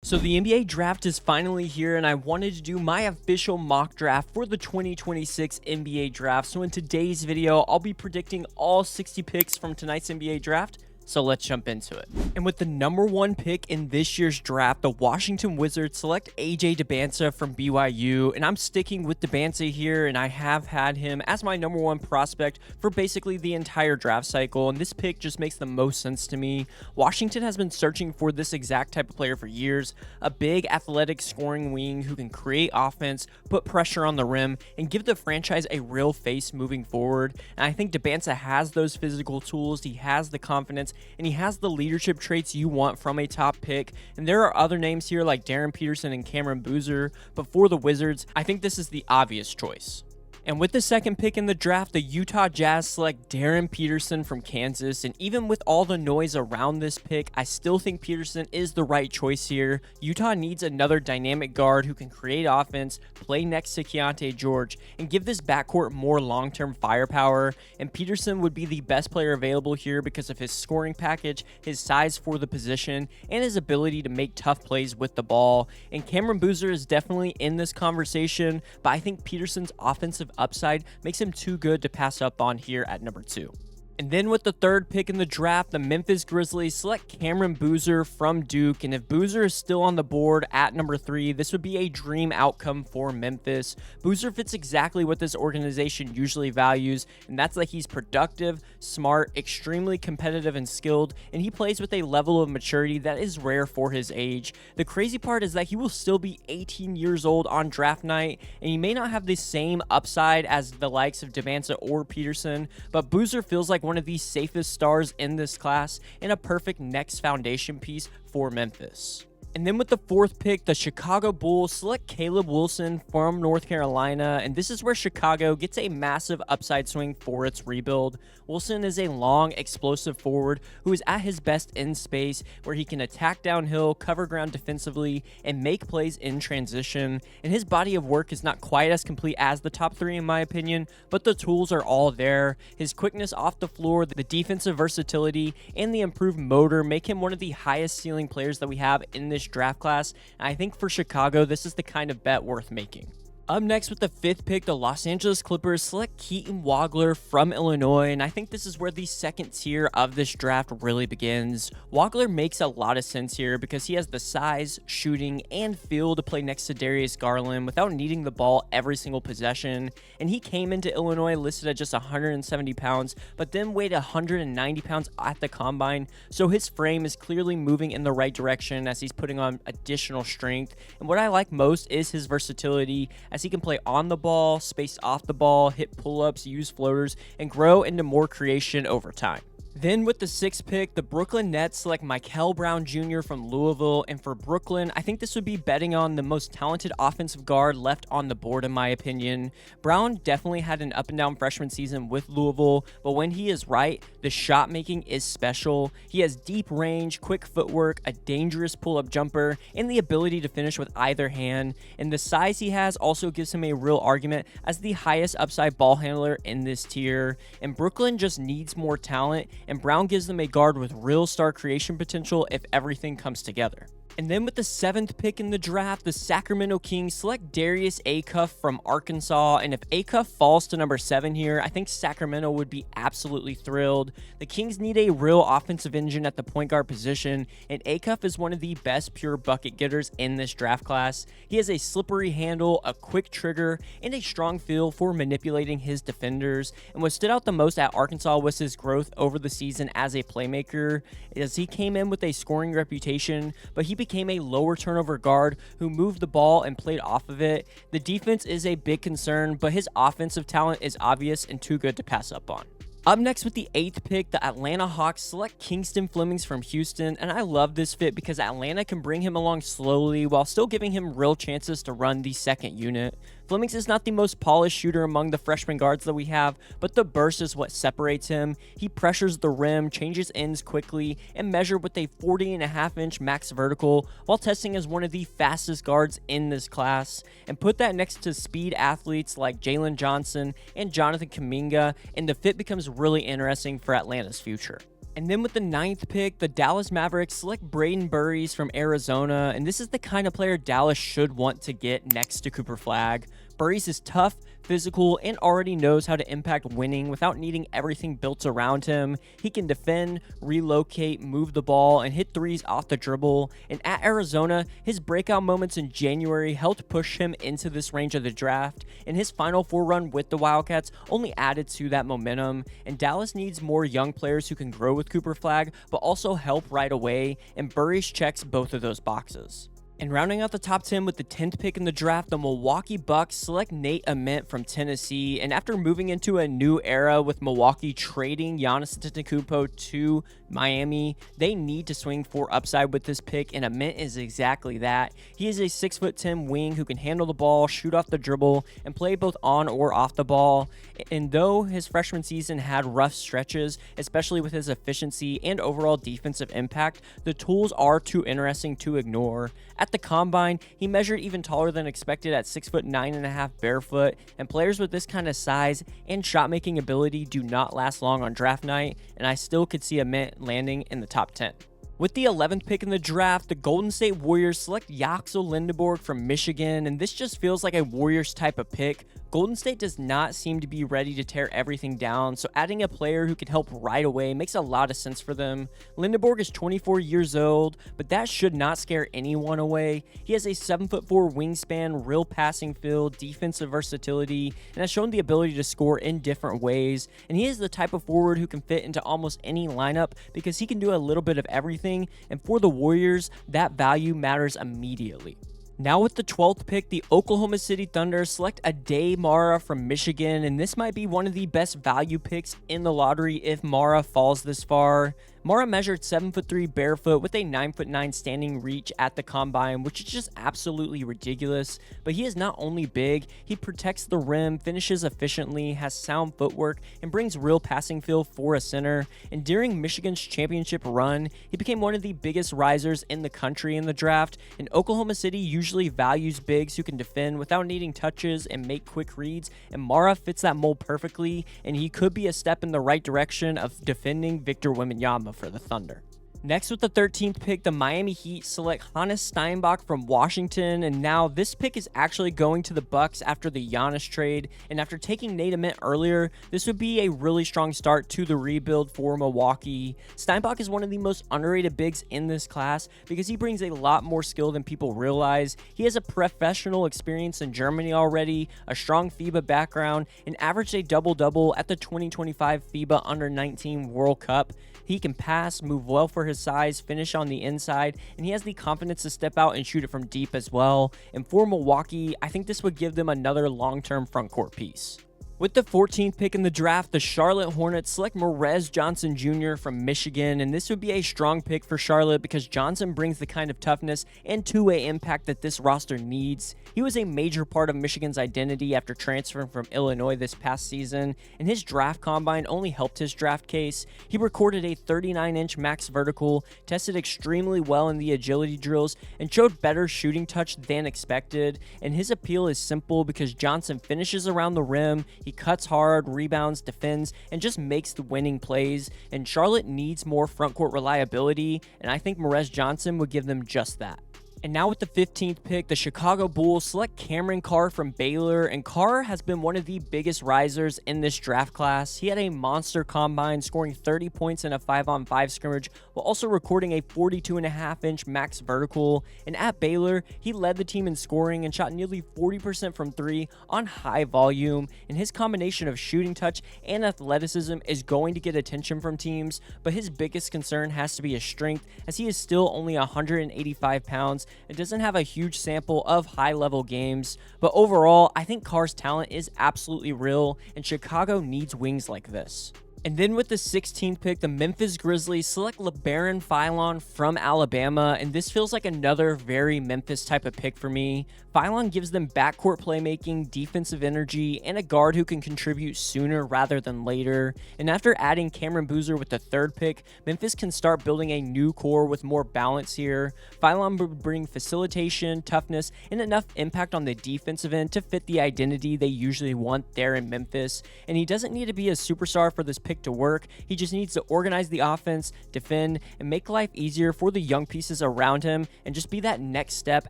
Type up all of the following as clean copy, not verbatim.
So the NBA draft is finally here, and I wanted to do my official mock draft for the 2026 NBA draft. So in today's video, I'll be predicting all 60 picks from tonight's NBA draft. So let's jump into it. And with the number 1 pick in this year's draft, the Washington Wizards select AJ Dybantsa from BYU. And I'm sticking with Dybantsa here, and I have had him as my number 1 prospect for basically the entire draft cycle. And this pick just makes the most sense to me. Washington has been searching for this exact type of player for years. A big, athletic scoring wing who can create offense, put pressure on the rim, and give the franchise a real face moving forward. And I think Dybantsa has those physical tools. He has the confidence, and he has the leadership traits you want from a top pick. And there are other names here like Darryn Peterson and Cameron Boozer, but for the Wizards, I think this is the obvious choice. And with the second pick in the draft, the Utah Jazz select Darryn Peterson from Kansas. And even with all the noise around this pick, I still think Peterson is the right choice here. Utah needs another dynamic guard who can create offense, play next to Keyonte George, and give this backcourt more long-term firepower. And Peterson would be the best player available here because of his scoring package, his size for the position, and his ability to make tough plays with the ball. And Cameron Boozer is definitely in this conversation, but I think Peterson's offensive upside makes him too good to pass up on here at number 2. And then with the third pick in the draft, the Memphis Grizzlies select Cameron Boozer from Duke. And if Boozer is still on the board at number 3, this would be a dream outcome for Memphis. Boozer fits exactly what this organization usually values, and that's that he's productive, smart, extremely competitive and skilled, and he plays with a level of maturity that is rare for his age. The crazy part is that he will still be 18 years old on draft night, and he may not have the same upside as the likes of Dybantsa or Peterson, but Boozer feels like one of the safest stars in this class and a perfect next foundation piece for Memphis. And then with the fourth pick, the Chicago Bulls select Caleb Wilson from North Carolina, and this is where Chicago gets a massive upside swing for its rebuild. Wilson is a long, explosive forward who is at his best in space, where he can attack downhill, cover ground defensively, and make plays in transition. And his body of work is not quite as complete as the top 3 in my opinion, but the tools are all there. His quickness off the floor, the defensive versatility, and the improved motor make him one of the highest ceiling players that we have in this draft class. And I think for Chicago, this is the kind of bet worth making. Up next with the 5th pick, the Los Angeles Clippers select Keaton Wagler from Illinois, and I think this is where the second tier of this draft really begins. Wagler makes a lot of sense here because he has the size, shooting, and feel to play next to Darius Garland without needing the ball every single possession, and he came into Illinois listed at just 170 pounds, but then weighed 190 pounds at the combine, so his frame is clearly moving in the right direction as he's putting on additional strength. And what I like most is his versatility, as he can play on the ball, space off the ball, hit pull-ups, use floaters, and grow into more creation over time. Then with the 6th pick, the Brooklyn Nets select Mikel Brown Jr. from Louisville, and for Brooklyn, I think this would be betting on the most talented offensive guard left on the board in my opinion. Brown definitely had an up and down freshman season with Louisville, but when he is right, the shot making is special. He has deep range, quick footwork, a dangerous pull-up jumper, and the ability to finish with either hand, and the size he has also gives him a real argument as the highest upside ball handler in this tier. And Brooklyn just needs more talent, and Brown gives them a guard with real star creation potential if everything comes together. And then with the 7th pick in the draft, the Sacramento Kings select Darius Acuff from Arkansas. And if Acuff falls to number 7 here, I think Sacramento would be absolutely thrilled. The Kings need a real offensive engine at the point guard position, and Acuff is one of the best pure bucket getters in this draft class. He has a slippery handle, a quick trigger, and a strong feel for manipulating his defenders. And what stood out the most at Arkansas was his growth over the season as a playmaker, as he came in with a scoring reputation, but he became a lower turnover guard who moved the ball and played off of it. The defense is a big concern, but his offensive talent is obvious and too good to pass up on. Up next with the 8th pick, the Atlanta Hawks select Kingston Flemings from Houston, and I love this fit because Atlanta can bring him along slowly while still giving him real chances to run the second unit. Flemings is not the most polished shooter among the freshman guards that we have, but the burst is what separates him. He pressures the rim, changes ends quickly, and measured with a 40.5-inch max vertical while testing as one of the fastest guards in this class. And put that next to speed athletes like Jalen Johnson and Jonathan Kuminga, and the fit becomes really interesting for Atlanta's future. And then with the 9th pick, the Dallas Mavericks select Brayden Burries from Arizona, and this is the kind of player Dallas should want to get next to Cooper Flagg. Burries is tough, physical, and already knows how to impact winning without needing everything built around him. He can defend, relocate, move the ball, and hit threes off the dribble. And at Arizona, his breakout moments in January helped push him into this range of the draft, and his Final Four run with the Wildcats only added to that momentum. And Dallas needs more young players who can grow with Cooper Flagg, but also help right away, and Burries checks both of those boxes. And rounding out the top 10 with the 10th pick in the draft, the Milwaukee Bucks select Nate Ament from Tennessee. And after moving into a new era with Milwaukee trading Giannis Antetokounmpo to Miami, they need to swing for upside with this pick, and Ament is exactly that. He is a 6'10" wing who can handle the ball, shoot off the dribble, and play both on or off the ball. And though his freshman season had rough stretches, especially with his efficiency and overall defensive impact, the tools are too interesting to ignore. At the combine, he measured even taller than expected at 6'9.5" barefoot, and players with this kind of size and shot-making ability do not last long on draft night, and I still could see Ament landing in the top 10. With the 11th pick in the draft, the Golden State Warriors select Yaxel Lendeborg from Michigan, and this just feels like a Warriors type of pick. Golden State does not seem to be ready to tear everything down, so adding a player who could help right away makes a lot of sense for them. Lendeborg is 24 years old, but that should not scare anyone away. He has a 7'4" wingspan, real passing feel, defensive versatility, and has shown the ability to score in different ways. And he is the type of forward who can fit into almost any lineup because he can do a little bit of everything. And for the Warriors, that value matters immediately. Now with the 12th pick, the Oklahoma City Thunder select Aday Mara from Michigan, and this might be one of the best value picks in the lottery if Mara falls this far. Mara measured 7'3" barefoot with a 9'9" standing reach at the combine, which is just absolutely ridiculous. But he is not only big, he protects the rim, finishes efficiently, has sound footwork, and brings real passing feel for a center. And during Michigan's championship run, he became one of the biggest risers in the country in the draft. And Oklahoma City usually values bigs who can defend without needing touches and make quick reads, and Mara fits that mold perfectly, and he could be a step in the right direction of defending Victor Wembanyama for the Thunder. Next, with the 13th pick, the Miami Heat select Hannes Steinbach from Washington, and now this pick is actually going to the Bucks after the Giannis trade, and after taking Nate Ament earlier, this would be a really strong start to the rebuild for Milwaukee. Steinbach is one of the most underrated bigs in this class because he brings a lot more skill than people realize. He has a professional experience in Germany already, a strong FIBA background, and averaged a double-double at the 2025 FIBA Under-19 World Cup. He can pass, move well for his size, finish on the inside, and he has the confidence to step out and shoot it from deep as well. And for Milwaukee, I think this would give them another long-term front court piece. With the 14th pick in the draft, the Charlotte Hornets select Morez Johnson Jr. from Michigan, and this would be a strong pick for Charlotte because Johnson brings the kind of toughness and two-way impact that this roster needs. He was a major part of Michigan's identity after transferring from Illinois this past season, and his draft combine only helped his draft case. He recorded a 39-inch max vertical, tested extremely well in the agility drills, and showed better shooting touch than expected. And his appeal is simple because Johnson finishes around the rim, he cuts hard, rebounds, defends, and just makes the winning plays. And Charlotte needs more frontcourt reliability, and I think Morez Johnson would give them just that. And now with the 15th pick, the Chicago Bulls select Cameron Carr from Baylor, and Carr has been one of the biggest risers in this draft class. He had a monster combine, scoring 30 points in a 5-on-5 scrimmage, while also recording a 42.5-inch max vertical. And at Baylor, he led the team in scoring and shot nearly 40% from three on high volume. And his combination of shooting touch and athleticism is going to get attention from teams, but his biggest concern has to be his strength, as he is still only 185 pounds. It doesn't have a huge sample of high-level games, but overall, I think Carr's talent is absolutely real, and Chicago needs wings like this. And then with the 16th pick, the Memphis Grizzlies select Labaron Philon from Alabama, and this feels like another very Memphis type of pick for me. Philon gives them backcourt playmaking, defensive energy, and a guard who can contribute sooner rather than later. And after adding Cameron Boozer with the 3rd pick, Memphis can start building a new core with more balance here. Philon would bring facilitation, toughness, and enough impact on the defensive end to fit the identity they usually want there in Memphis. And he doesn't need to be a superstar for this pick pick to work. He just needs to organize the offense, defend, and make life easier for the young pieces around him, and just be that next step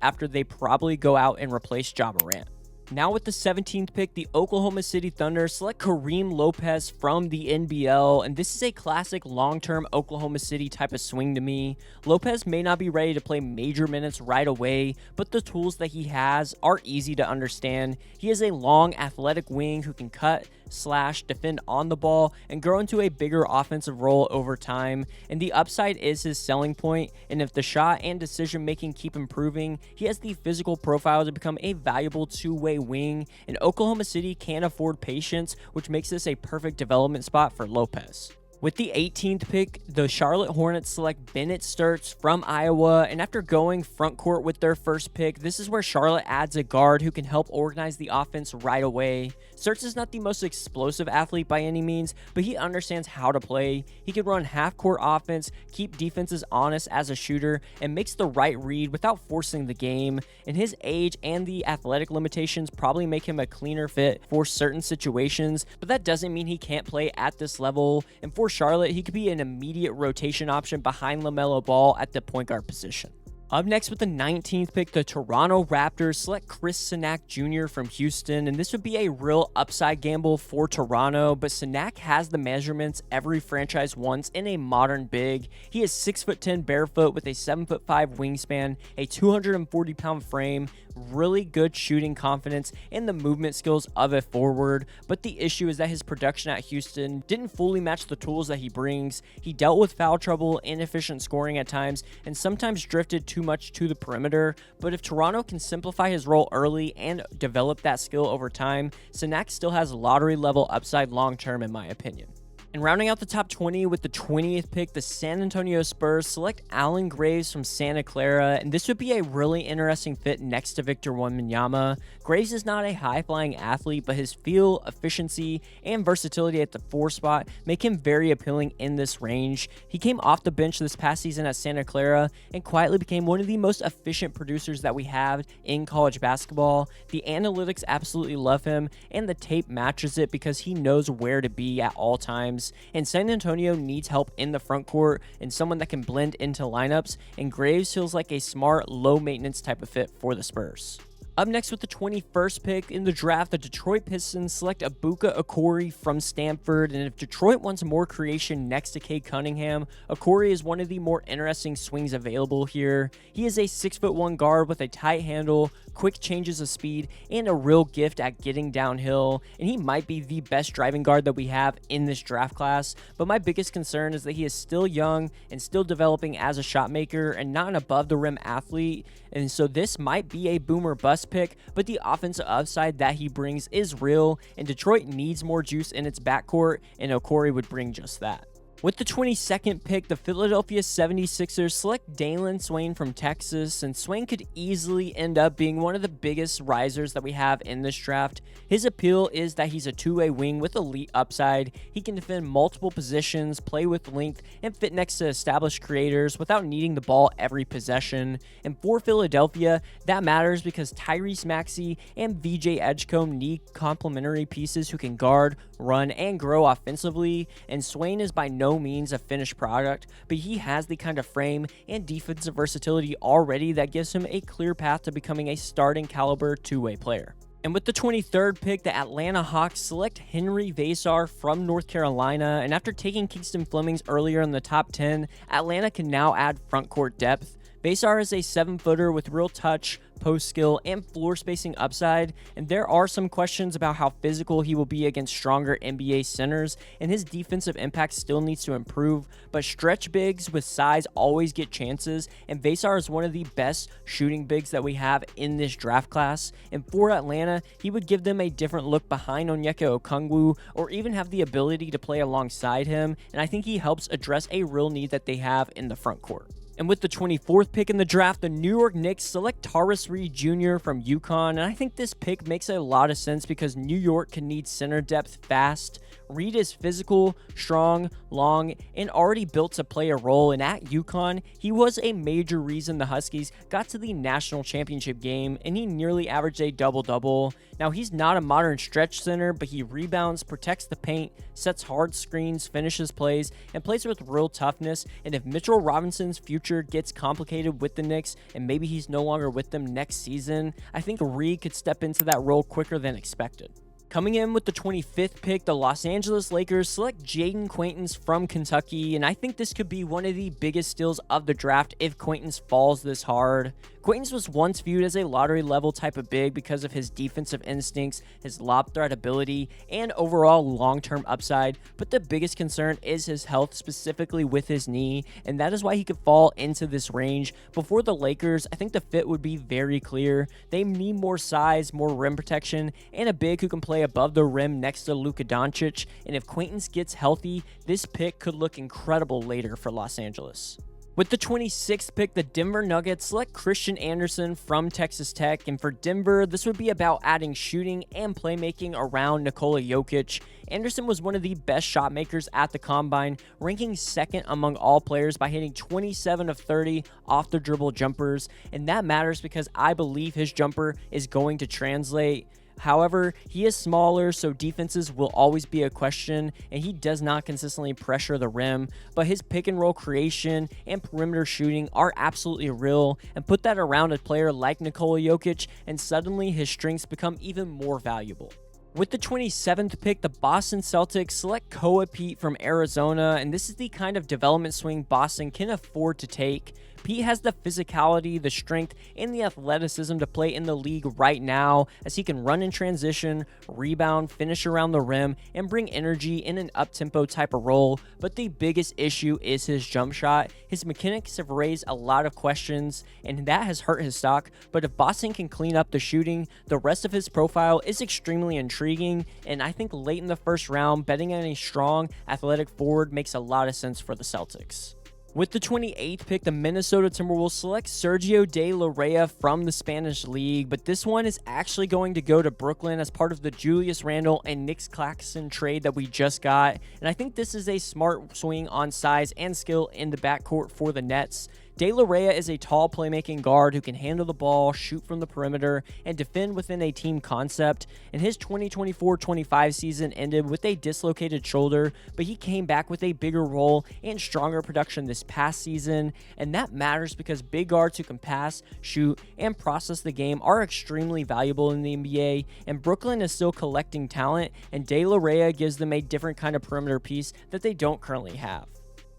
after they probably go out and replace Ja Morant. Now with the 17th pick, the Oklahoma City Thunder select Karim Lopez from the NBL, and this is a classic long-term Oklahoma City type of swing to me. Lopez may not be ready to play major minutes right away, but the tools that he has are easy to understand. He is a long, athletic wing who can cut, slash, defend on the ball, and grow into a bigger offensive role over time, and the upside is his selling point, and if the shot and decision making keep improving, he has the physical profile to become a valuable two-way wing, and Oklahoma City can't afford patience, which makes this a perfect development spot for Lopez. With the 18th pick, the Charlotte Hornets select Bennett Stirtz from Iowa, and after going front court with their first pick, this is where Charlotte adds a guard who can help organize the offense right away. Stirtz is not the most explosive athlete by any means, but he understands how to play. He can run half-court offense, keep defenses honest as a shooter, and makes the right read without forcing the game, and his age and the athletic limitations probably make him a cleaner fit for certain situations, but that doesn't mean he can't play at this level, and for Charlotte, he could be an immediate rotation option behind LaMelo Ball at the point guard position. Up next with the 19th pick, the Toronto Raptors select Cenac Jr from Houston, and this would be a real upside gamble for Toronto, but Cenac has the measurements every franchise wants in a modern big. He is 6'10" barefoot with a 7'5" wingspan, a 240-pound frame, really good shooting confidence, and the movement skills of a forward, but the issue is that his production at Houston didn't fully match the tools that he brings. He dealt with foul trouble, inefficient scoring at times, and sometimes drifted too much to the perimeter, but if Toronto can simplify his role early and develop that skill over time, Cenac still has lottery level upside long term in my opinion. And rounding out the top 20 with the 20th pick, the San Antonio Spurs select Allen Graves from Santa Clara, and this would be a really interesting fit next to Victor Wembanyama. Graves is not a high-flying athlete, but his feel, efficiency, and versatility at the 4 spot make him very appealing in this range. He came off the bench this past season at Santa Clara and quietly became one of the most efficient producers that we have in college basketball. The analytics absolutely love him, and the tape matches it because he knows where to be at all times. And San Antonio needs help in the front court and someone that can blend into lineups, and Graves feels like a smart, low-maintenance type of fit for the Spurs. Up next with the 21st pick in the draft, the Detroit Pistons select Ebuka Okorie from Stanford, and if Detroit wants more creation next to Cade Cunningham, Okorie is one of the more interesting swings available here. He is a 6'1" guard with a tight handle, quick changes of speed, and a real gift at getting downhill, and he might be the best driving guard that we have in this draft class, but my biggest concern is that he is still young and still developing as a shot maker and not an above the rim athlete, and so this might be a boom or bust pick, but the offensive upside that he brings is real, and Detroit needs more juice in its backcourt, and Okorie would bring just that. With the 22nd pick, the Philadelphia 76ers select Dailyn Swain from Texas, and Swain could easily end up being one of the biggest risers that we have in this draft. His appeal is that he's a two-way wing with elite upside. He can defend multiple positions, play with length, and fit next to established creators without needing the ball every possession. And for Philadelphia, that matters because Tyrese Maxey and VJ Edgecombe need complementary pieces who can guard, run, and grow offensively, and Swain is by no means a finished product, but he has the kind of frame and defensive versatility already that gives him a clear path to becoming a starting caliber two-way player. And with the 23rd pick, the Atlanta Hawks select Henry Vassar from North Carolina, and after taking Kingston Flemings earlier in the top 10, Atlanta can now add front court depth. Vassar is a 7-footer with real touch, post skill, and floor spacing upside, and there are some questions about how physical he will be against stronger NBA centers, and his defensive impact still needs to improve, but stretch bigs with size always get chances, and Vassar is one of the best shooting bigs that we have in this draft class, and for Atlanta, he would give them a different look behind Onyeka Okongwu, or even have the ability to play alongside him, and I think he helps address a real need that they have in the front court. And with the 24th pick in the draft, the New York Knicks select Tarvis Reed Jr. from UConn, and I think this pick makes a lot of sense because New York can need center depth fast. Reed is physical, strong, long, and already built to play a role, and at UConn, he was a major reason the Huskies got to the national championship game, and he nearly averaged a double-double. Now, he's not a modern stretch center, but he rebounds, protects the paint, sets hard screens, finishes plays, and plays with real toughness, and if Mitchell Robinson's future gets complicated with the Knicks, and maybe he's no longer with them next season, I think Reed could step into that role quicker than expected. Coming in with the 25th pick, the Los Angeles Lakers select Jayden Quaintance from Kentucky, and I think this could be one of the biggest steals of the draft if Quaintance falls this hard. Quaintance was once viewed as a lottery-level type of big because of his defensive instincts, his lob threat ability, and overall long-term upside, but the biggest concern is his health, specifically with his knee, and that is why he could fall into this range. Before the Lakers, I think the fit would be very clear. They need more size, more rim protection, and a big who can play above the rim next to Luka Doncic, and if Quaintance gets healthy, this pick could look incredible later for Los Angeles. With the 26th pick, the Denver Nuggets select Christian Anderson from Texas Tech, and for Denver, this would be about adding shooting and playmaking around Nikola Jokic. Anderson was one of the best shot makers at the Combine, ranking second among all players by hitting 27 of 30 off the dribble jumpers, and that matters because I believe his jumper is going to translate. However, he is smaller, so defenses will always be a question, and he does not consistently pressure the rim, but his pick and roll creation and perimeter shooting are absolutely real, and put that around a player like Nikola Jokic, and suddenly his strengths become even more valuable. With the 27th pick, the Boston Celtics select Koa Peat from Arizona, and this is the kind of development swing Boston can afford to take. Peat has the physicality, the strength, and the athleticism to play in the league right now, as he can run in transition, rebound, finish around the rim, and bring energy in an up-tempo type of role, but the biggest issue is his jump shot. His mechanics have raised a lot of questions, and that has hurt his stock, but if Boston can clean up the shooting, the rest of his profile is extremely intriguing, and I think late in the first round, betting on a strong, athletic forward makes a lot of sense for the Celtics. With the 28th pick, the Minnesota Timberwolves select Sergio De La Reyna from the Spanish League, but this one is actually going to go to Brooklyn as part of the Julius Randle and Nick Claxton trade that we just got, and I think this is a smart swing on size and skill in the backcourt for the Nets. De La Reyna is a tall playmaking guard who can handle the ball, shoot from the perimeter, and defend within a team concept. And his 2024-25 season ended with a dislocated shoulder, but he came back with a bigger role and stronger production this past season. And that matters because big guards who can pass, shoot, and process the game are extremely valuable in the NBA. And Brooklyn is still collecting talent, and De La Reyna gives them a different kind of perimeter piece that they don't currently have.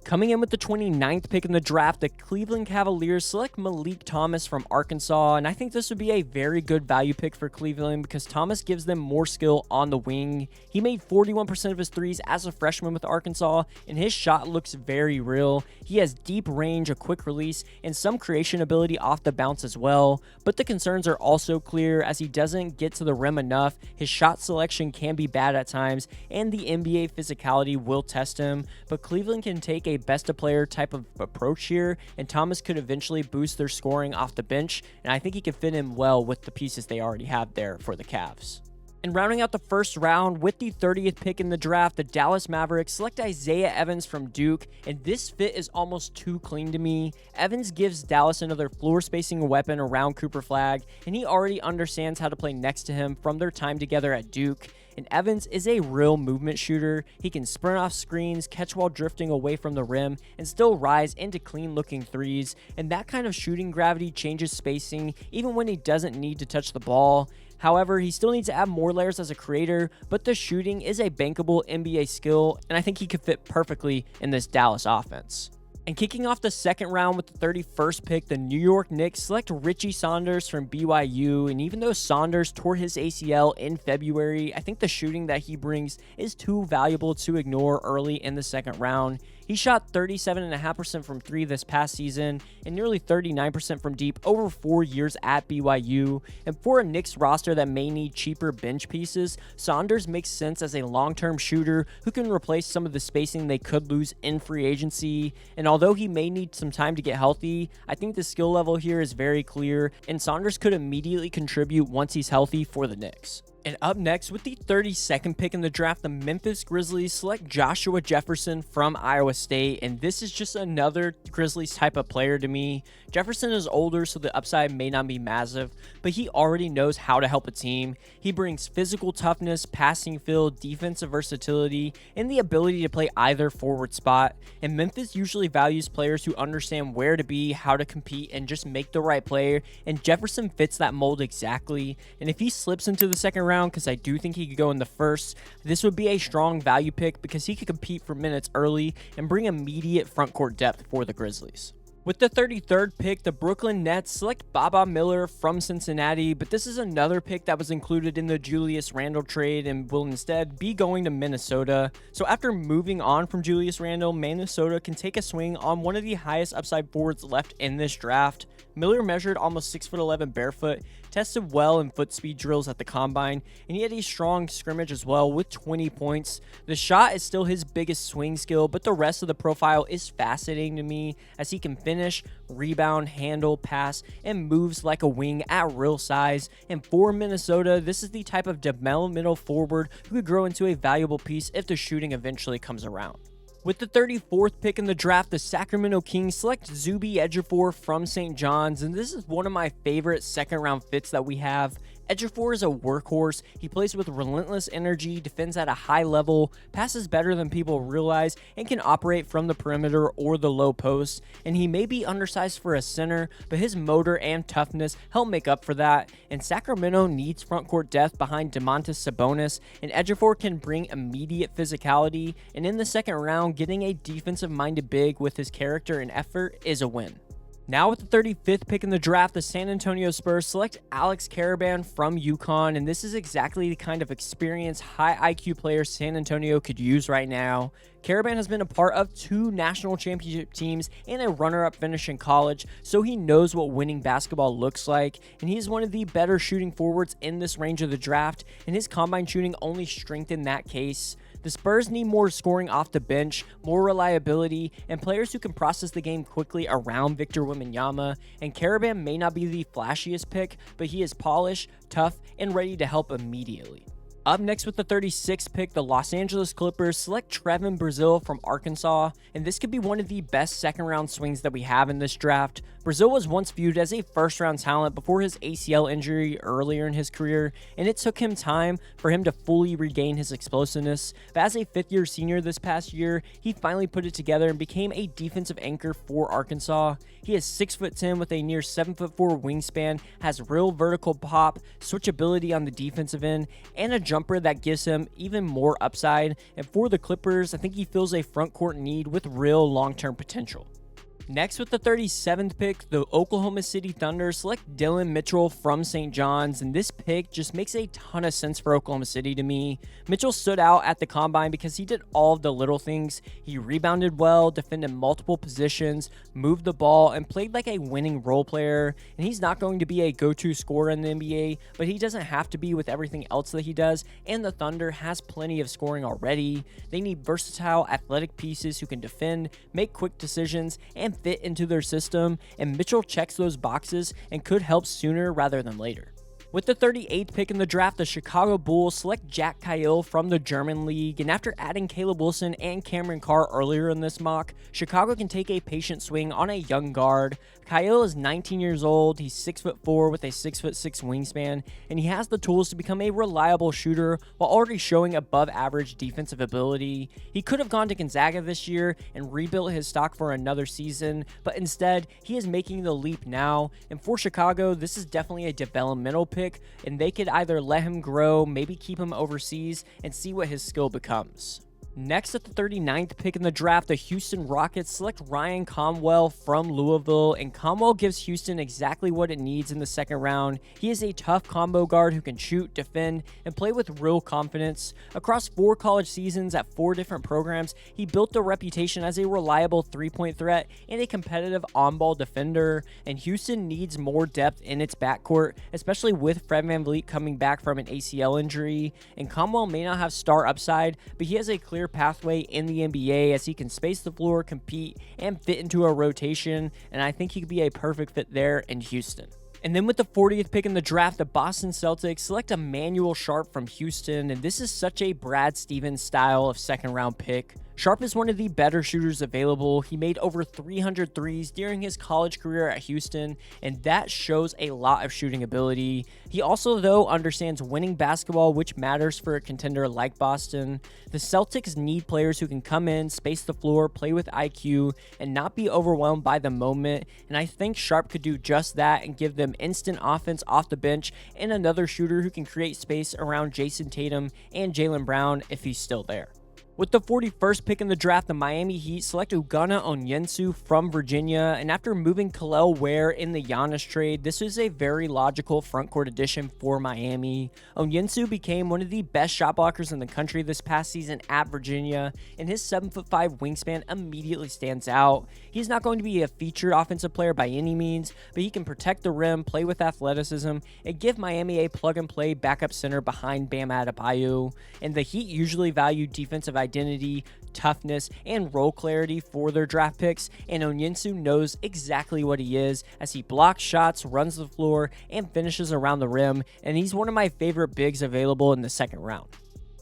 Coming in with the 29th pick in the draft, the Cleveland Cavaliers select Meleek Thomas from Arkansas, and I think this would be a very good value pick for Cleveland because Thomas gives them more skill on the wing. He made 41% of his threes as a freshman with Arkansas, and his shot looks very real. He has deep range, a quick release, and some creation ability off the bounce as well, but the concerns are also clear as he doesn't get to the rim enough, his shot selection can be bad at times, and the NBA physicality will test him, but Cleveland can take a best-of-player type of approach here, and Thomas could eventually boost their scoring off the bench, and I think he could fit in well with the pieces they already have there for the Cavs. And rounding out the first round with the 30th pick in the draft, the Dallas Mavericks select Isaiah Evans from Duke, and this fit is almost too clean to me. Evans gives Dallas another floor spacing weapon around Cooper Flagg, and he already understands how to play next to him from their time together at Duke. And Evans is a real movement shooter. He can sprint off screens, catch while drifting away from the rim, and still rise into clean-looking threes. And that kind of shooting gravity changes spacing even when he doesn't need to touch the ball. However, he still needs to add more layers as a creator, but the shooting is a bankable NBA skill, and I think he could fit perfectly in this Dallas offense. And kicking off the second round with the 31st pick, the New York Knicks select Richie Saunders from BYU, and even though Saunders tore his ACL in February, I think the shooting that he brings is too valuable to ignore early in the second round. He shot 37.5% from three this past season and nearly 39% from deep over 4 years at BYU. And for a Knicks roster that may need cheaper bench pieces, Saunders makes sense as a long-term shooter who can replace some of the spacing they could lose in free agency. And although he may need some time to get healthy, I think the skill level here is very clear, and Saunders could immediately contribute once he's healthy for the Knicks. And up next, with the 32nd pick in the draft, the Memphis Grizzlies select Joshua Jefferson from Iowa State, and this is just another Grizzlies type of player to me. Jefferson is older, so the upside may not be massive, but he already knows how to help a team. He brings physical toughness, passing feel, defensive versatility, and the ability to play either forward spot. And Memphis usually values players who understand where to be, how to compete, and just make the right player, and Jefferson fits that mold exactly. And if he slips into the second round, because I do think he could go in the first, this would be a strong value pick because he could compete for minutes early and bring immediate front court depth for the Grizzlies. With the 33rd pick, the Brooklyn Nets select Baba Miller from Cincinnati, but this is another pick that was included in the Julius Randle trade and will instead be going to Minnesota. So after moving on from Julius Randle, Minnesota can take a swing on one of the highest upside forwards left in this draft. Miller measured almost 6'11" barefoot, tested well in foot speed drills at the combine, and he had a strong scrimmage as well with 20 points. The shot is still his biggest swing skill, but the rest of the profile is fascinating to me as he can finish, rebound, handle, pass, and moves like a wing at real size. And for Minnesota, this is the type of developmental forward who could grow into a valuable piece if the shooting eventually comes around. With the 34th pick in the draft, the Sacramento Kings select Zuby Ejiofor from St. John's, and this is one of my favorite second-round fits that we have. Ejiofor is a workhorse. He plays with relentless energy, defends at a high level, passes better than people realize, and can operate from the perimeter or the low post. And he may be undersized for a center, but his motor and toughness help make up for that. And Sacramento needs front court depth behind Domantas Sabonis, and Ejiofor can bring immediate physicality. And in the second round, getting a defensive-minded big with his character and effort is a win. Now with the 35th pick in the draft, the San Antonio Spurs select Alex Karaban from UConn, and this is exactly the kind of experienced, high IQ player San Antonio could use right now. Karaban has been a part of 2 national championship teams and a runner-up finish in college, so he knows what winning basketball looks like, and he is one of the better shooting forwards in this range of the draft, and his combine shooting only strengthened that case. The Spurs need more scoring off the bench, more reliability, and players who can process the game quickly around Victor Wembanyama, and Karaban may not be the flashiest pick, but he is polished, tough, and ready to help immediately. Up next with the 36th pick, the Los Angeles Clippers select Trevin Brazile from Arkansas, and this could be one of the best second-round swings that we have in this draft. Brazile was once viewed as a first-round talent before his ACL injury earlier in his career, and it took him time for him to fully regain his explosiveness. But as a fifth-year senior this past year, he finally put it together and became a defensive anchor for Arkansas. He is 6'10" with a near 7'4" wingspan, has real vertical pop, switchability on the defensive end, and a jumper that gives him even more upside. And for the Clippers, I think he fills a front court need with real long-term potential. Next, with the 37th pick, the Oklahoma City Thunder select Dylan Mitchell from St. John's, and this pick just makes a ton of sense for Oklahoma City to me. Mitchell stood out at the combine because he did all of the little things. He rebounded well, defended multiple positions, moved the ball, and played like a winning role player. And he's not going to be a go-to scorer in the NBA, but he doesn't have to be with everything else that he does, and the Thunder has plenty of scoring already. They need versatile, athletic pieces who can defend, make quick decisions, and fit into their system, and Mitchell checks those boxes and could help sooner rather than later. With the 38th pick in the draft, the Chicago Bulls select Jack Cahill from the German League, and after adding Caleb Wilson and Cameron Carr earlier in this mock, Chicago can take a patient swing on a young guard. Cahill is 19 years old, he's 6'4" with a 6'6" wingspan, and he has the tools to become a reliable shooter while already showing above average defensive ability. He could have gone to Gonzaga this year and rebuilt his stock for another season, but instead, he is making the leap now, and for Chicago, this is definitely a developmental pick, and they could either let him grow, maybe keep him overseas, and see what his skill becomes. Next, at the 39th pick in the draft, the Houston Rockets select Ryan Conwell from Louisville, and Conwell gives Houston exactly what it needs in the second round. He is a tough combo guard who can shoot, defend, and play with real confidence. Across 4 college seasons at 4 different programs, he built a reputation as a reliable three-point threat and a competitive on-ball defender, and Houston needs more depth in its backcourt, especially with Fred VanVleet coming back from an ACL injury, and Conwell may not have star upside, but he has a clear pathway in the NBA as he can space the floor, compete, and fit into a rotation, and I think he could be a perfect fit there in Houston. And then with the 40th pick in the draft, the Boston Celtics select Emmanuel Sharp from Houston, and this is such a Brad Stevens style of second-round pick. Sharp is one of the better shooters available. He made over 300 threes during his college career at Houston, and that shows a lot of shooting ability. He also, though, understands winning basketball, which matters for a contender like Boston. The Celtics need players who can come in, space the floor, play with IQ, and not be overwhelmed by the moment, and I think Sharp could do just that and give them instant offense off the bench and another shooter who can create space around Jason Tatum and Jaylen Brown if he's still there. With the 41st pick in the draft, the Miami Heat select Ugonna Onyenso from Virginia, and after moving Kel'el Ware in the Giannis trade, this is a very logical frontcourt addition for Miami. Onyenso became one of the best shot blockers in the country this past season at Virginia, and his 7'5" wingspan immediately stands out. He's not going to be a featured offensive player by any means, but he can protect the rim, play with athleticism, and give Miami a plug-and-play backup center behind Bam Adebayo. And the Heat usually value defensive identity, toughness, and role clarity for their draft picks, and Onyenso knows exactly what he is as he blocks shots, runs the floor, and finishes around the rim, and he's one of my favorite bigs available in the second round.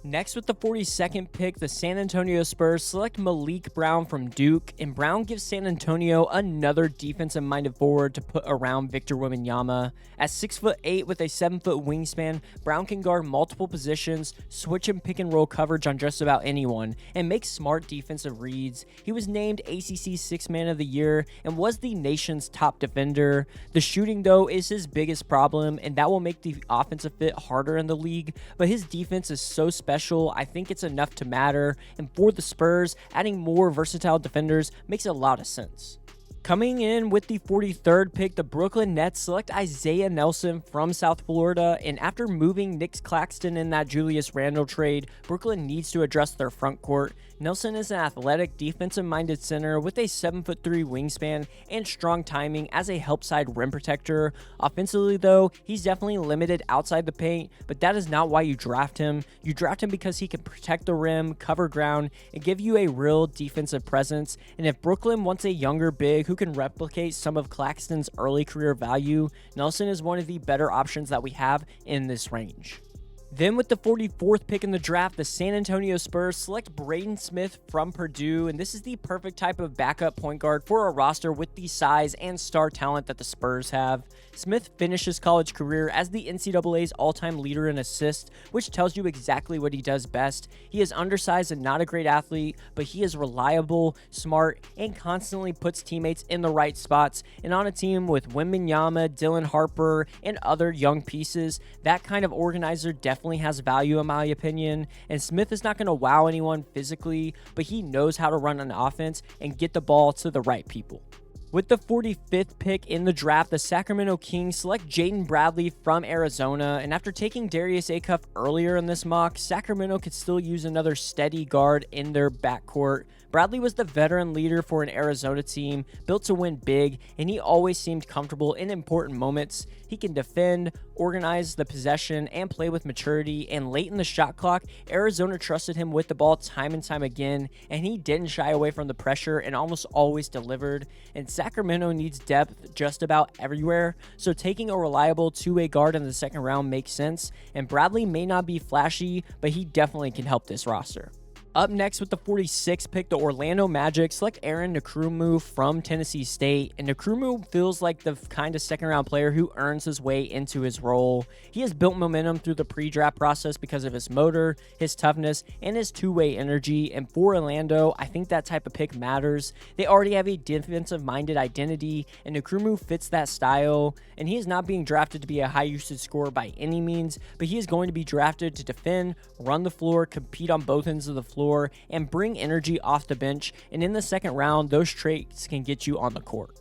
Next, with the 42nd pick, the San Antonio Spurs select Meleek Brown from Duke, and Brown gives San Antonio another defensive-minded forward to put around Victor Wembanyama. At 6'8" with a 7-foot wingspan, Brown can guard multiple positions, switch and pick and roll coverage on just about anyone, and make smart defensive reads. He was named ACC Sixth Man of the Year and was the nation's top defender. The shooting, though, is his biggest problem, and that will make the offensive fit harder in the league, but his defense is so special, I think it's enough to matter, and for the Spurs, adding more versatile defenders makes a lot of sense. Coming in with the 43rd pick, the Brooklyn Nets select Isaiah Nelson from South Florida, and after moving Nick Claxton in that Julius Randle trade, Brooklyn needs to address their front court. Nelson is an athletic, defensive-minded center with a 7'3" wingspan and strong timing as a help-side rim protector. Offensively, though, he's definitely limited outside the paint, but that is not why you draft him. You draft him because he can protect the rim, cover ground, and give you a real defensive presence, and if Brooklyn wants a younger big who can replicate some of Claxton's early career value, Nelson is one of the better options that we have in this range. Then with the 44th pick in the draft, the San Antonio Spurs select Braden Smith from Purdue, and this is the perfect type of backup point guard for a roster with the size and star talent that the Spurs have. Smith finished his college career as the NCAA's all-time leader in assists, which tells you exactly what he does best. He is undersized and not a great athlete, but he is reliable, smart, and constantly puts teammates in the right spots. And on a team with Wembanyama, Dylan Harper, and other young pieces, that kind of organizer definitely has value in my opinion. And Smith is not going to wow anyone physically, but he knows how to run an offense and get the ball to the right people. With the 45th pick in the draft, the Sacramento Kings select Jaden Bradley from Arizona, and after taking Darius Acuff earlier in this mock, Sacramento could still use another steady guard in their backcourt. Bradley was the veteran leader for an Arizona team, built to win big, and he always seemed comfortable in important moments. He can defend, organize the possession, and play with maturity, and late in the shot clock, Arizona trusted him with the ball time and time again, and he didn't shy away from the pressure and almost always delivered. And Sacramento needs depth just about everywhere, so taking a reliable two-way guard in the second round makes sense, and Bradley may not be flashy, but he definitely can help this roster. Up next with the 46th pick, the Orlando Magic select Aaron Nkrumah from Tennessee State, and Nkrumah feels like the kind of second-round player who earns his way into his role. He has built momentum through the pre-draft process because of his motor, his toughness, and his two-way energy, and for Orlando, I think that type of pick matters. They already have a defensive-minded identity, and Nkrumah fits that style, and he is not being drafted to be a high-usage scorer by any means, but he is going to be drafted to defend, run the floor, compete on both ends of the floor, and bring energy off the bench, and in the second round, those traits can get you on the court.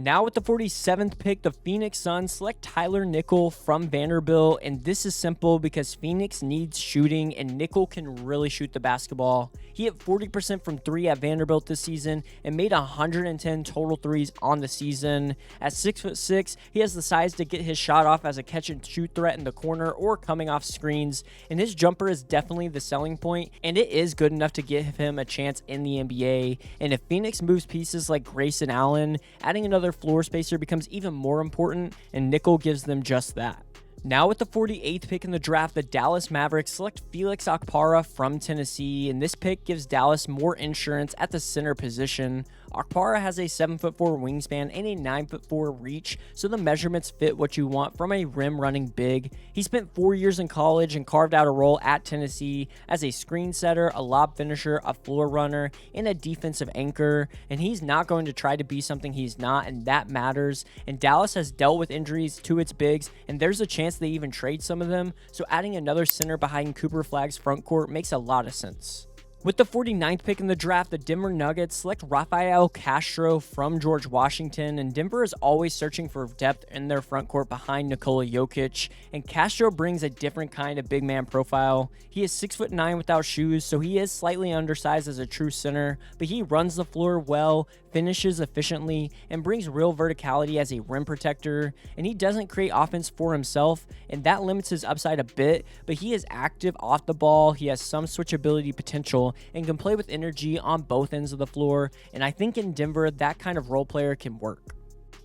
Now with the 47th pick, the Phoenix Suns select Tyler Nickel from Vanderbilt, and this is simple because Phoenix needs shooting, and Nickel can really shoot the basketball. He hit 40% from 3 at Vanderbilt this season and made 110 total threes on the season. At 6'6", he has the size to get his shot off as a catch-and-shoot threat in the corner or coming off screens, and his jumper is definitely the selling point, and it is good enough to give him a chance in the NBA. And if Phoenix moves pieces like Grayson Allen, adding another their floor spacer becomes even more important, and nickel gives them just that. Now with the 48th pick in the draft, the Dallas Mavericks select Felix Okpara from Tennessee, and this pick gives Dallas more insurance at the center position. Okpara has a 7'4" wingspan and a 9'4" reach, so the measurements fit what you want from a rim-running big. He spent 4 years in college and carved out a role at Tennessee as a screen setter, a lob finisher, a floor runner, and a defensive anchor, and he's not going to try to be something he's not, and that matters. And Dallas has dealt with injuries to its bigs, and there's a chance they even trade some of them, so adding another center behind Cooper Flagg's front court makes a lot of sense. With the 49th pick in the draft, the Denver Nuggets select Rafael Castro from George Washington, and Denver is always searching for depth in their front court behind Nikola Jokic, and Castro brings a different kind of big man profile. He is 6'9" without shoes, so he is slightly undersized as a true center, but he runs the floor well, finishes efficiently, and brings real verticality as a rim protector, and he doesn't create offense for himself, and that limits his upside a bit, but he is active off the ball, he has some switchability potential, and can play with energy on both ends of the floor, and I think in Denver, that kind of role player can work.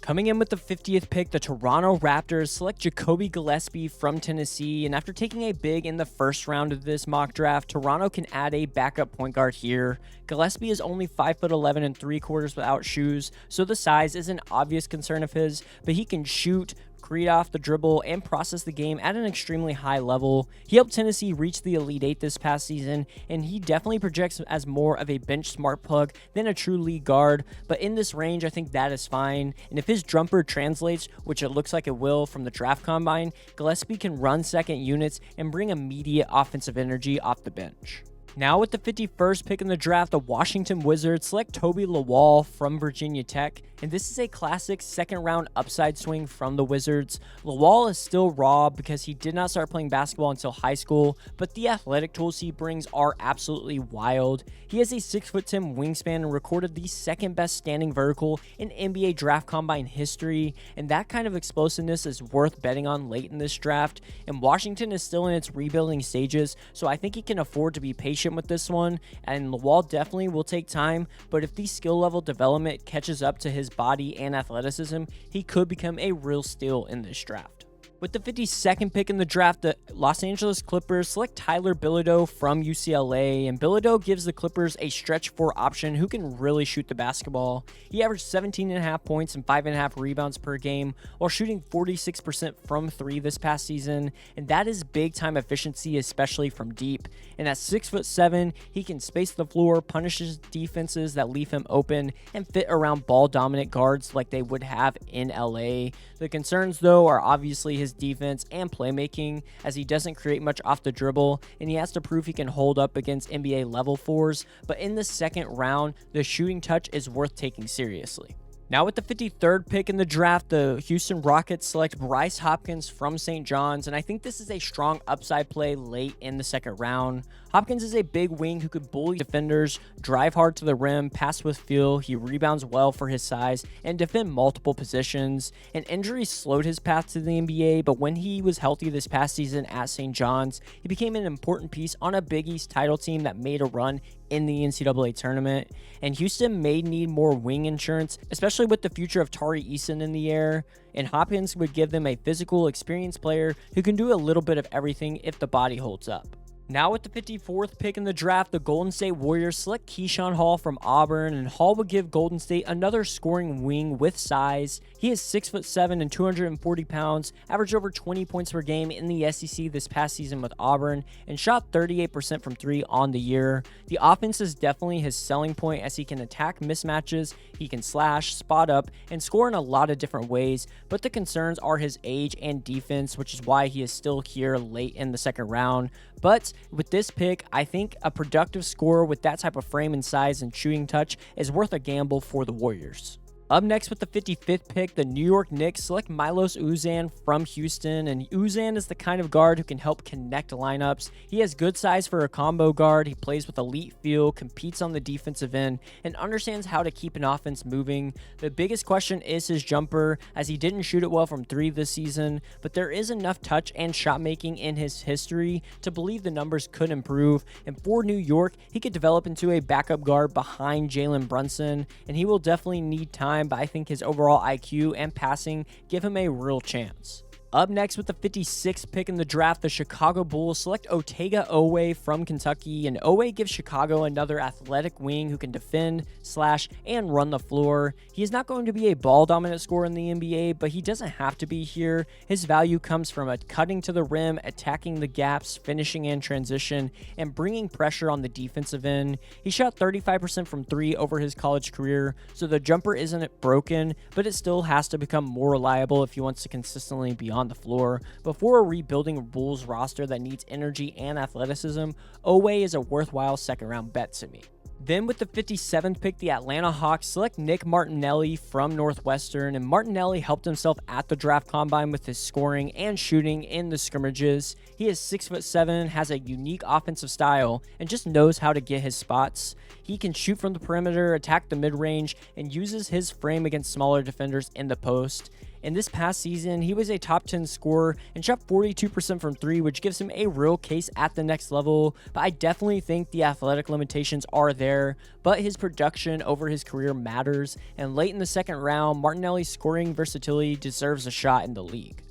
Coming in with the 50th pick, the Toronto Raptors select Jacoby Gillespie from Tennessee, and after taking a big in the first round of this mock draft, Toronto can add a backup point guard here. Gillespie is only 5'11" and 3/4 without shoes, so the size is an obvious concern of his, but he can shoot, create off the dribble, and process the game at an extremely high level. He helped Tennessee reach the Elite Eight this past season, and he definitely projects as more of a bench smart plug than a true league guard, but in this range, I think that is fine, and if his jumper translates, which it looks like it will from the draft combine, Gillespie can run second units and bring immediate offensive energy off the bench. Now with the 51st pick in the draft, the Washington Wizards select Toby Lawal from Virginia Tech, and this is a classic second-round upside swing from the Wizards. Lawal is still raw because he did not start playing basketball until high school, but the athletic tools he brings are absolutely wild. He has a 6'10" wingspan and recorded the second best standing vertical in NBA draft combine history, and that kind of explosiveness is worth betting on late in this draft, and Washington is still in its rebuilding stages, so I think he can afford to be patient with this one, and Lawal definitely will take time, but if the skill level development catches up to his body and athleticism, he could become a real steal in this draft. With the 52nd pick in the draft, the Los Angeles Clippers select Tyler Bilodeau from UCLA, and Bilodeau gives the Clippers a stretch 4 option who can really shoot the basketball. He averaged 17.5 points and 5.5 rebounds per game while shooting 46% from 3 this past season, and that is big time efficiency, especially from deep. And at 6'7", he can space the floor, punishes defenses that leave him open, and fit around ball dominant guards like they would have in LA. The concerns though are obviously his defense and playmaking, as he doesn't create much off the dribble, and he has to prove he can hold up against NBA level 4s, but in the second round, the shooting touch is worth taking seriously. Now with the 53rd pick in the draft, the Houston Rockets select Bryce Hopkins from St. John's, and I think this is a strong upside play late in the second round. Hopkins is a big wing who could bully defenders, drive hard to the rim, pass with feel, he rebounds well for his size, and defend multiple positions. And injuries slowed his path to the NBA, but when he was healthy this past season at St. John's, he became an important piece on a Big East title team that made a run in the NCAA tournament. And Houston may need more wing insurance, especially with the future of Tari Eason in the air, and Hopkins would give them a physical, experienced player who can do a little bit of everything if the body holds up. Now with the 54th pick in the draft, the Golden State Warriors select Keyshawn Hall from Auburn, and Hall would give Golden State another scoring wing with size. He is 6'7" and 240 pounds, averaged over 20 points per game in the SEC this past season with Auburn, and shot 38% from 3 on the year. The offense is definitely his selling point, as he can attack mismatches, he can slash, spot up, and score in a lot of different ways, but the concerns are his age and defense, which is why he is still here late in the second round. But with this pick, I think a productive scorer with that type of frame and size and shooting touch is worth a gamble for the Warriors. Up next with the 55th pick, the New York Knicks select Milos Uzan from Houston, and Uzan is the kind of guard who can help connect lineups. He has good size for a combo guard, he plays with elite feel, competes on the defensive end, and understands how to keep an offense moving. The biggest question is his jumper, as he didn't shoot it well from 3 this season, but there is enough touch and shot making in his history to believe the numbers could improve, and for New York, he could develop into a backup guard behind Jalen Brunson, and he will definitely need time combine, but I think his overall IQ and passing give him a real chance. Up next with the 56th pick in the draft, the Chicago Bulls select Otega Oweh from Kentucky, and Oweh gives Chicago another athletic wing who can defend, slash, and run the floor. He is not going to be a ball-dominant scorer in the NBA, but he doesn't have to be here. His value comes from cutting to the rim, attacking the gaps, finishing in transition, and bringing pressure on the defensive end. He shot 35% from 3 over his college career, so the jumper isn't broken, but it still has to become more reliable if he wants to consistently be on the floor. Before rebuilding a Bulls roster that needs energy and athleticism, Oweh is a worthwhile second-round bet to me. Then with the 57th pick, the Atlanta Hawks select Nick Martinelli from Northwestern, and Martinelli helped himself at the draft combine with his scoring and shooting in the scrimmages. He is 6'7", has a unique offensive style, and just knows how to get his spots. He can shoot from the perimeter, attack the mid-range, and uses his frame against smaller defenders in the post. In this past season, he was a top 10 scorer and shot 42% from 3, which gives him a real case at the next level, but I definitely think the athletic limitations are there, but his production over his career matters, and late in the second round, Martinelli's scoring versatility deserves a shot in the league.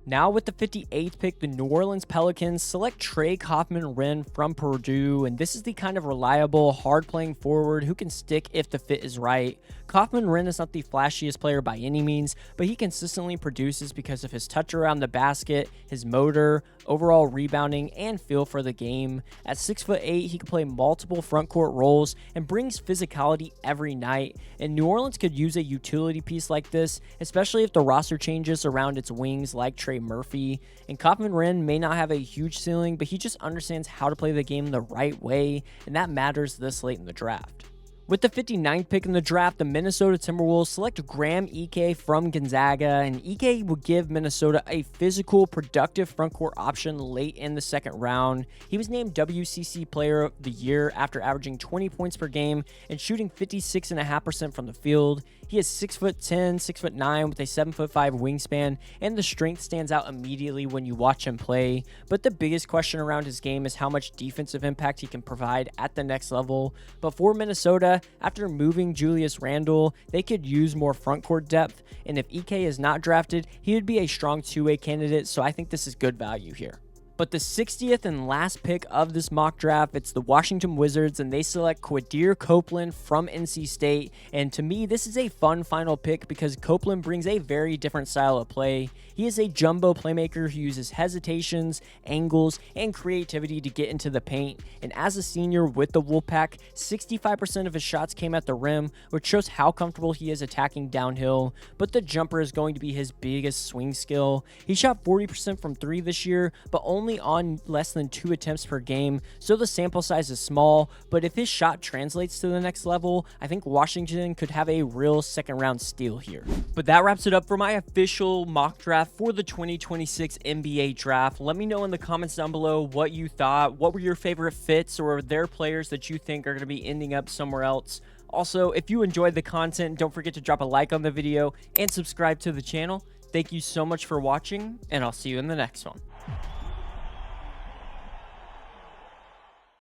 Now with the 58th pick, the New Orleans Pelicans select Trey Kaufman-Renn from Purdue, and this is the kind of reliable, hard-playing forward who can stick if the fit is right. Kaufman-Renn is not the flashiest player by any means, but he consistently produces because of his touch around the basket, his motor, overall rebounding, and feel for the game. At 6'8", he can play multiple frontcourt roles and brings physicality every night, and New Orleans could use a utility piece like this, especially if the roster changes around its wings like Trey Murphy. And Kaufman-Renn may not have a huge ceiling, but he just understands how to play the game the right way, and that matters this late in the draft. With the 59th pick in the draft, the Minnesota Timberwolves select Graham Ike from Gonzaga, and Ike will give Minnesota a physical, productive frontcourt option late in the second round. He was named WCC Player of the Year after averaging 20 points per game and shooting 56.5% from the field. He is 6'10", 6'9", with a 7'5" wingspan, and the strength stands out immediately when you watch him play. But the biggest question around his game is how much defensive impact he can provide at the next level. But for Minnesota, after moving Julius Randle, they could use more frontcourt depth, and if Ike is not drafted, he would be a strong two-way candidate, so I think this is good value here. But the 60th and last pick of this mock draft, it's the Washington Wizards, and they select Quadir Copeland from NC State. And to me, this is a fun final pick because Copeland brings a very different style of play. He is a jumbo playmaker who uses hesitations, angles, and creativity to get into the paint. And as a senior with the Wolfpack, 65% of his shots came at the rim, which shows how comfortable he is attacking downhill. But the jumper is going to be his biggest swing skill. He shot 40% from 3 this year, but only on less than 2 attempts per game, so the sample size is small, but if his shot translates to the next level, I think Washington could have a real second round steal here. But that wraps it up for my official mock draft for the 2026 NBA draft. Let me know in the comments down below what you thought. What were your favorite fits, or are there players that you think are going to be ending up somewhere else? Also, if you enjoyed the content, don't forget to drop a like on the video and subscribe to the channel. Thank you so much for watching, and I'll see you in the next one.